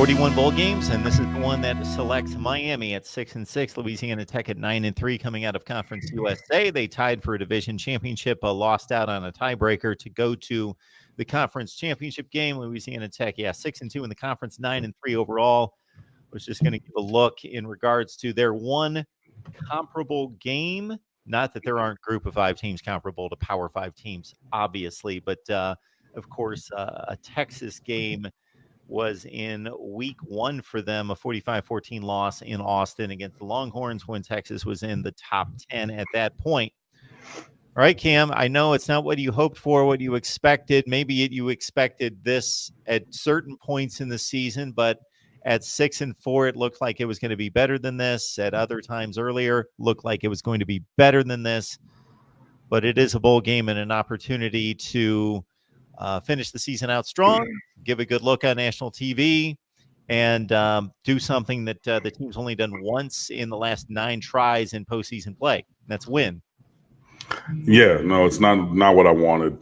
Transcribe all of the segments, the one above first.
41 bowl games, and this is the one that selects Miami at 6-6, Louisiana Tech at 9-3, coming out of Conference USA. They tied for a division championship, lost out on a tiebreaker to go to the conference championship game. Louisiana Tech, 6-2 in the conference, 9-3 overall. I was just going to give a look in regards to their one comparable game. Not that there aren't group of five teams comparable to Power Five teams, obviously, but of course, a Texas game was in week one for them, a 45-14 loss in Austin against the Longhorns when Texas was in the top 10 at that point. All right, Cam, I know it's not what you hoped for, what you expected. Maybe you expected this at certain points in the season, but at 6-4, it looked like it was going to be better than this. At other times earlier, looked like it was going to be better than this. But it is a bowl game and an opportunity to finish the season out strong, give a good look on national TV, and do something that the team's only done once in the last 9 tries in postseason play. That's win. Yeah, no, it's not what I wanted.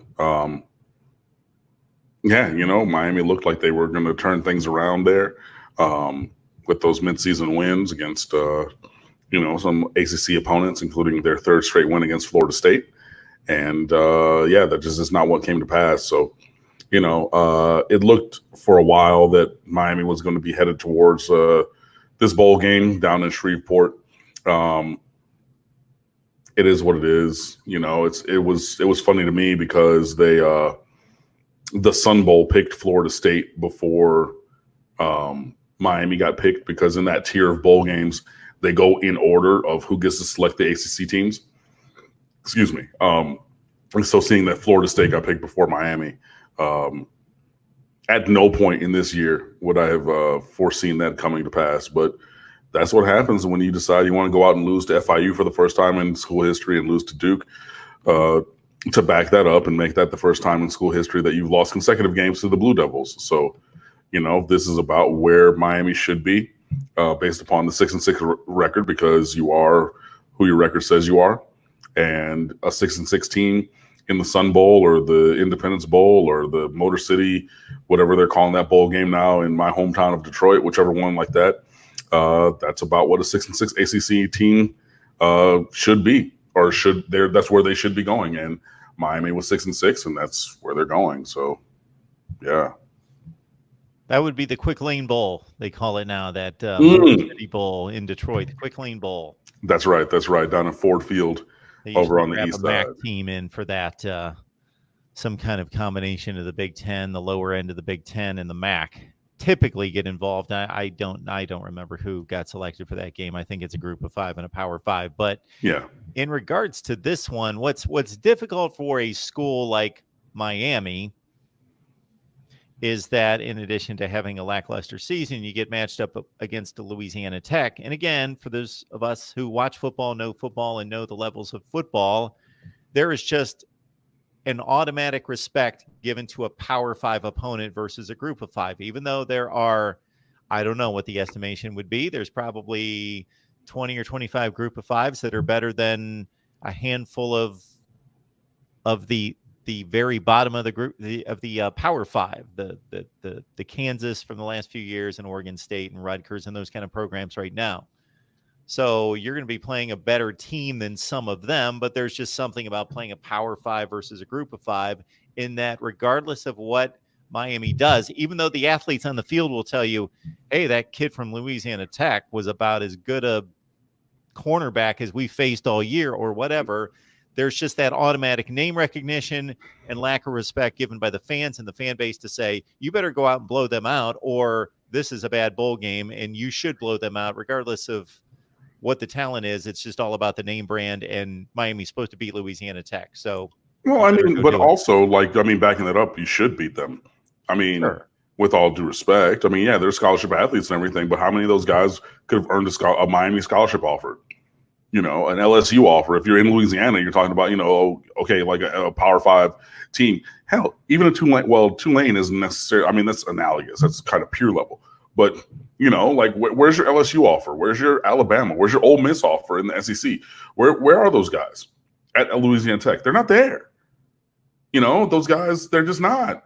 Miami looked like they were going to turn things around there with those midseason wins against, some ACC opponents, including their third straight win against Florida State. And, that just is not what came to pass. So, it looked for a while that Miami was going to be headed towards this bowl game down in Shreveport. It is what it is. It was funny to me because the Sun Bowl picked Florida State before Miami got picked, because in that tier of bowl games, they go in order of who gets to select the ACC teams. Excuse me. And so seeing that Florida State got picked before Miami, at no point in this year would I have foreseen that coming to pass. But that's what happens when you decide you want to go out and lose to FIU for the first time in school history and lose to Duke, to back that up and make that the first time in school history that you've lost consecutive games to the Blue Devils. So, this is about where Miami should be based upon the 6-6 record, because you are who your record says you are. And a 6-6 team in the Sun Bowl or the Independence Bowl or the Motor City, whatever they're calling that bowl game now in my hometown of Detroit, whichever one like that, that's about what a 6-6 ACC team should be, or that's where they should be going. And Miami was 6-6, and that's where they're going. So, yeah. That would be the Quick Lane Bowl, they call it now, that Motor City Bowl in Detroit, the Quick Lane Bowl. That's right, down in Ford Field. Over on the east side. MAC team in for that, some kind of combination of the Big Ten, the lower end of the Big Ten, and the MAC typically get involved. I don't remember who got selected for that game. I think it's a group of 5 and a Power 5. But yeah, in regards to this one, what's difficult for a school like Miami is that in addition to having a lackluster season, you get matched up against the Louisiana Tech. And again, for those of us who watch football, know football, and know the levels of football, there is just an automatic respect given to a Power 5 opponent versus a group of 5. Even though there are, I don't know what the estimation would be, there's probably 20 or 25 group of 5s that are better than a handful of the very bottom of the group, of the Power 5, the Kansas from the last few years, and Oregon State and Rutgers and those kind of programs right now. So you're going to be playing a better team than some of them, but there's just something about playing a Power 5 versus a group of 5 in that regardless of what Miami does, even though the athletes on the field will tell you, hey, that kid from Louisiana Tech was about as good a cornerback as we faced all year or whatever, there's just that automatic name recognition and lack of respect given by the fans and the fan base to say, you better go out and blow them out, or this is a bad bowl game and you should blow them out regardless of what the talent is. It's just all about the name brand, and Miami's supposed to beat Louisiana Tech. So, well, but also, backing that up, you should beat them. Sure. With all due respect, they're scholarship athletes and everything, but how many of those guys could have earned a Miami scholarship offer? An LSU offer. If you're in Louisiana, you're talking about, like a Power 5 team. Hell, even a Tulane. Well, Tulane isn't necessarily. That's analogous. That's kind of peer level. But where's your LSU offer? Where's your Alabama? Where's your Ole Miss offer in the SEC? Where are those guys at Louisiana Tech? They're not there. Those guys, they're just not.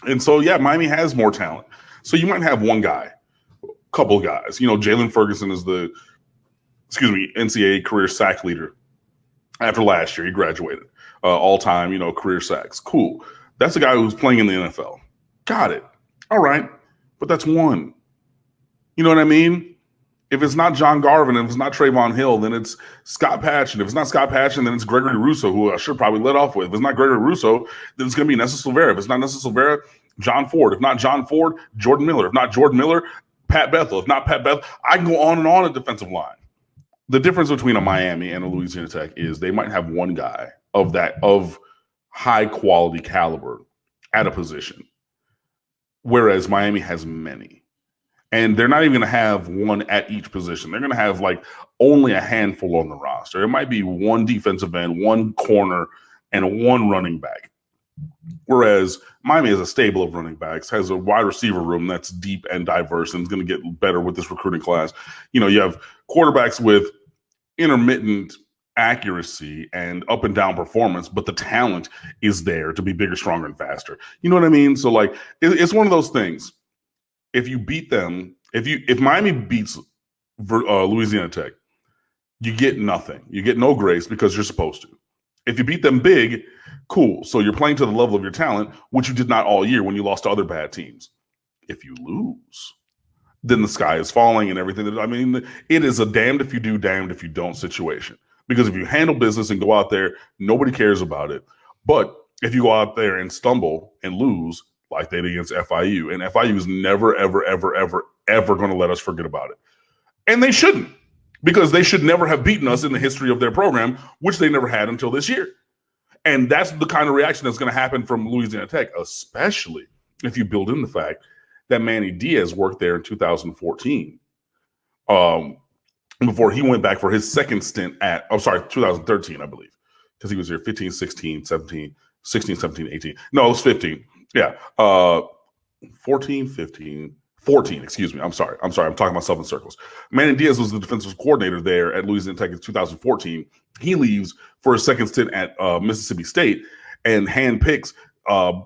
And so, yeah, Miami has more talent. So you might have one guy couple of guys. Jalen Ferguson is the NCAA career sack leader after last year. He graduated all-time, career sacks. Cool. That's a guy who's playing in the NFL. Got it. All right. But that's one. You know what I mean? If it's not John Garvin, if it's not Trayvon Hill, then it's Scott Patchen. If it's not Scott Patchen, then it's Gregory Russo, who I should probably let off with. If it's not Gregory Russo, then it's going to be Nessa Silvera. If it's not Nessa Silvera, John Ford. If not John Ford, Jordan Miller. If not Jordan Miller, Pat Bethel. If not Pat Bethel, I can go on and on at defensive line. The difference between a Miami and a Louisiana Tech is they might have one guy of high quality caliber at a position, whereas Miami has many. And they're not even going to have one at each position. They're going to have only a handful on the roster. It might be one defensive end, one corner, and one running back. Whereas Miami has a stable of running backs, has a wide receiver room that's deep and diverse, and is going to get better with this recruiting class. You have quarterbacks with intermittent accuracy and up and down performance, but the talent is there to be bigger, stronger, and faster. You know what I mean? So it's one of those things. If you beat them, if Miami beats Louisiana Tech, you get nothing. You get no grace because you're supposed to. If you beat them big, cool. So you're playing to the level of your talent, which you did not all year when you lost to other bad teams. If you lose, then the sky is falling and everything. I mean, it is a damned if you do, damned if you don't situation. Because if you handle business and go out there, nobody cares about it. But if you go out there and stumble and lose, like they did against FIU, and FIU is never, ever, ever, ever, ever going to let us forget about it. And they shouldn't, because they should never have beaten us in the history of their program, which they never had until this year. And that's the kind of reaction that's going to happen from Louisiana Tech, especially if you build in the fact that Manny Diaz worked there in 2014 before he went back for his second stint 2013, I believe, because he was here 15, 16, 17, 16, 17, 18. No, it was 15. Yeah. 14, 15, 14, excuse me. I'm sorry. I'm talking myself in circles. Manny Diaz was the defensive coordinator there at Louisiana Tech in 2014. He leaves for a second stint at Mississippi State and handpicks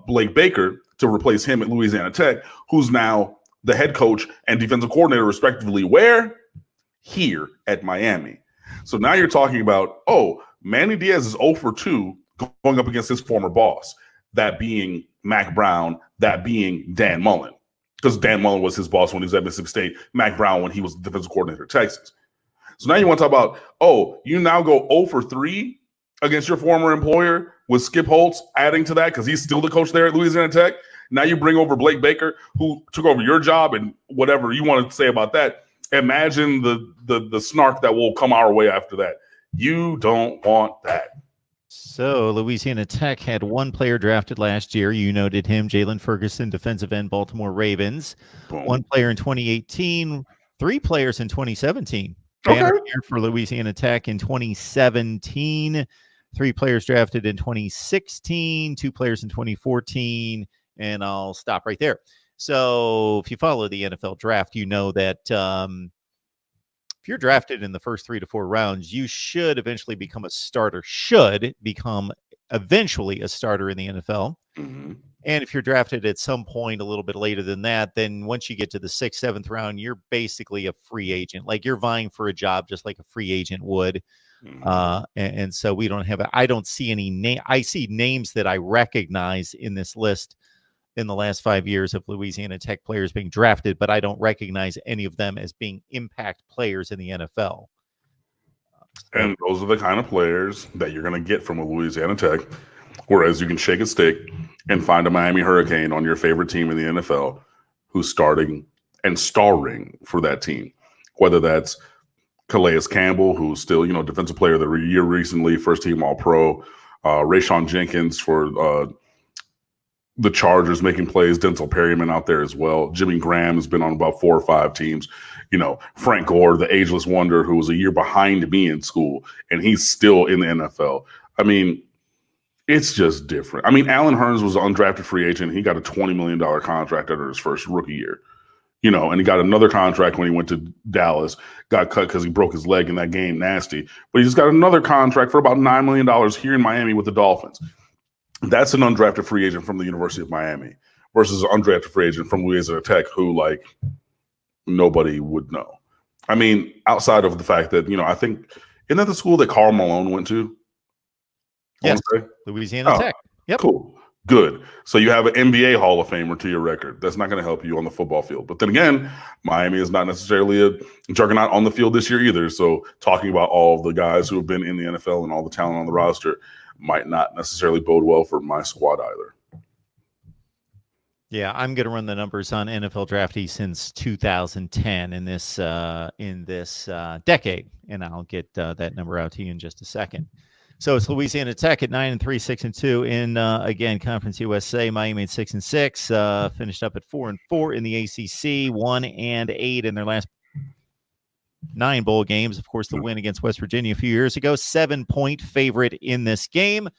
Blake Baker to replace him at Louisiana Tech, who's now the head coach and defensive coordinator, respectively. Where? Here at Miami. So now you're talking about, Manny Diaz is 0 for 2 going up against his former boss, that being Mac Brown, that being Dan Mullen. Because Dan Mullen was his boss when he was at Mississippi State, Mac Brown when he was the defensive coordinator at Texas. So now you want to talk about, you now go 0 for 3 against your former employer with Skip Holtz adding to that because he's still the coach there at Louisiana Tech. Now you bring over Blake Baker, who took over your job, and whatever you want to say about that. Imagine the snark that will come our way after that. You don't want that. So Louisiana Tech had one player drafted last year. You noted him, Jalen Ferguson, defensive end, Baltimore Ravens. Boom. One player in 2018, 3 players in 2017. Okay. Banner year for Louisiana Tech in 2017. 3 players drafted in 2016, 2 players in 2014, and I'll stop right there. So if you follow the NFL draft, you know that if you're drafted in the first 3 to 4 rounds, you should eventually become a starter, eventually a starter in the NFL. Mm-hmm. And if you're drafted at some point a little bit later than that, then once you get to the 6th, 7th round, you're basically a free agent. Like you're vying for a job just like a free agent would. Mm-hmm. And so we don't have, I don't see any name. I see names that I recognize in this list in the last 5 years of Louisiana Tech players being drafted, but I don't recognize any of them as being impact players in the NFL. And those are the kind of players that you're going to get from a Louisiana Tech, whereas you can shake a stick and find a Miami Hurricane on your favorite team in the NFL who's starting and starring for that team, whether that's Calais Campbell, who's still, defensive player of the year recently, first team All-Pro, Rayshon Jenkins for the Chargers making plays, Denzel Perryman out there as well. Jimmy Graham has been on about 4 or 5 teams. Frank Gore, the ageless wonder, who was a year behind me in school, and he's still in the NFL. I mean, it's just different. I mean, Allen Hurns was an undrafted free agent. He got a $20 million contract under his first rookie year. And he got another contract when he went to Dallas, got cut because he broke his leg in that game, nasty. But he just got another contract for about $9 million here in Miami with the Dolphins. That's an undrafted free agent from the University of Miami versus an undrafted free agent from Louisiana Tech who, nobody would know. I mean, outside of the fact that, I think, isn't that the school that Karl Malone went to? Yes, Louisiana Tech. Yep. Cool. Good. So you have an NBA Hall of Famer to your record. That's not going to help you on the football field. But then again, Miami is not necessarily a juggernaut on the field this year either. So talking about all the guys who have been in the NFL and all the talent on the roster might not necessarily bode well for my squad either. Yeah, I'm going to run the numbers on NFL draftee since 2010 in this decade, and I'll get that number out to you in just a second. So it's Louisiana Tech at 9-3, 6-2 in again Conference USA. Miami at 6-6, finished up at 4-4 in the ACC, 1-8 in their last 9 bowl games. Of course, the win against West Virginia a few years ago, 7-point favorite in this game.